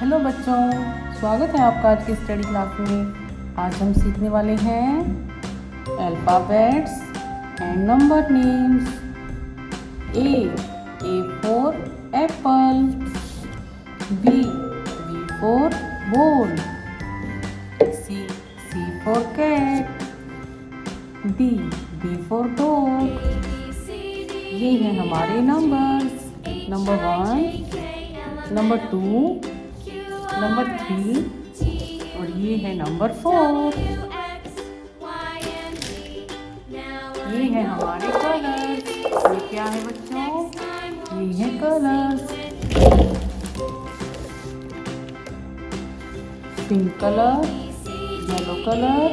Hello बच्चों, स्वागत है आपका आज की स्टडी क्लास में। आज हम सीखने वाले हैं alphabets and number names. A for apple. B for ball. C for cat. D for dog. ये हैं हमारे नंबर्स। नंबर 1, नंबर 2, नंबर 3 और ये है नंबर 4। ये है हमारे कलर्स। ये क्या है बच्चों? ये है colours. Pink colour, yellow colour,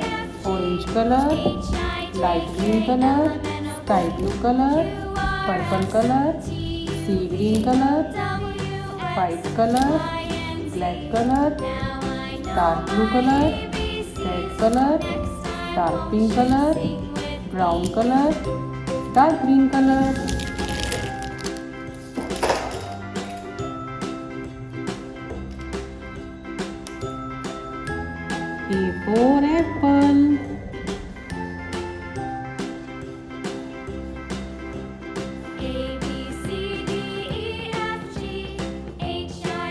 orange colour, light green colour, sky blue colour, purple colour, sea green colour, white colour, black colour, dark blue colour, red colour, dark pink colour, brown colour, dark green colour. A for apple.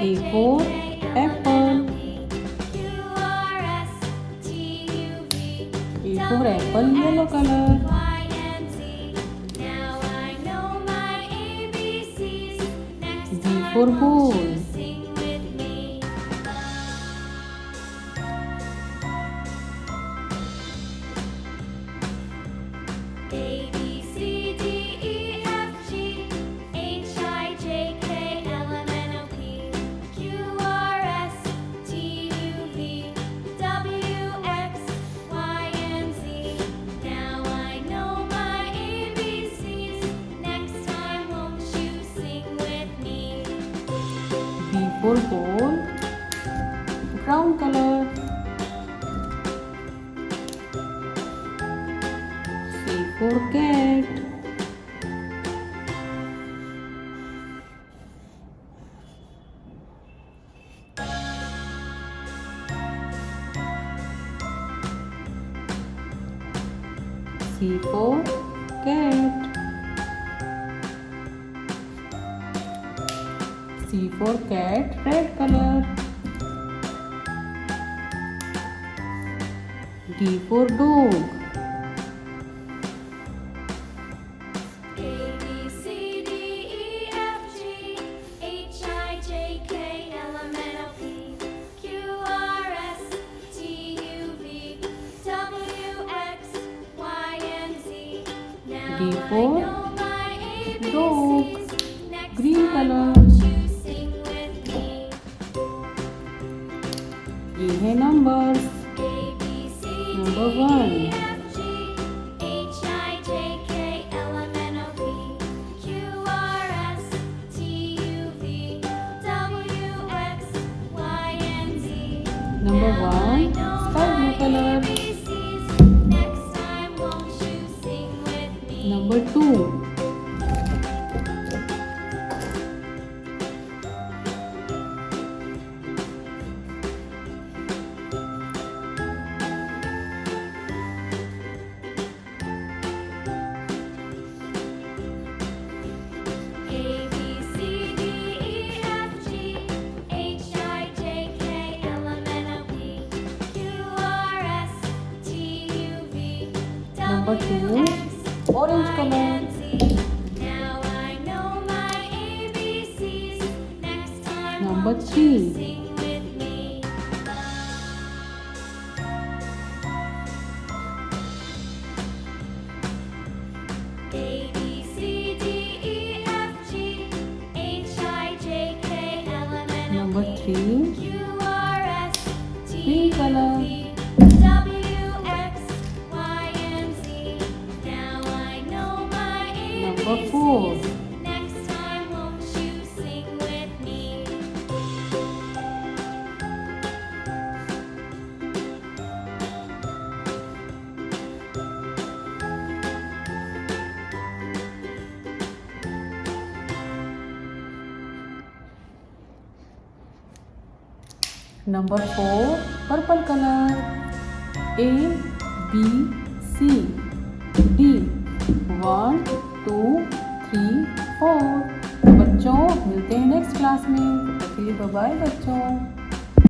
A for apple. A for apple, yellow color. B for ball. B for ball, brown color. C for cat. C for cat. C for cat, red color. D for dog. D for dog, green color. ये है numbers. Number 1, number 1 sky blue colour. Number 2, number 2 orange colour. Number 3, number 3 green color. Number 4, number 4 purple colour A B C D 1 2 3 4। तो बच्चों मिलते हैं next class में, तब तक के लिए बाय बाय बच्चों।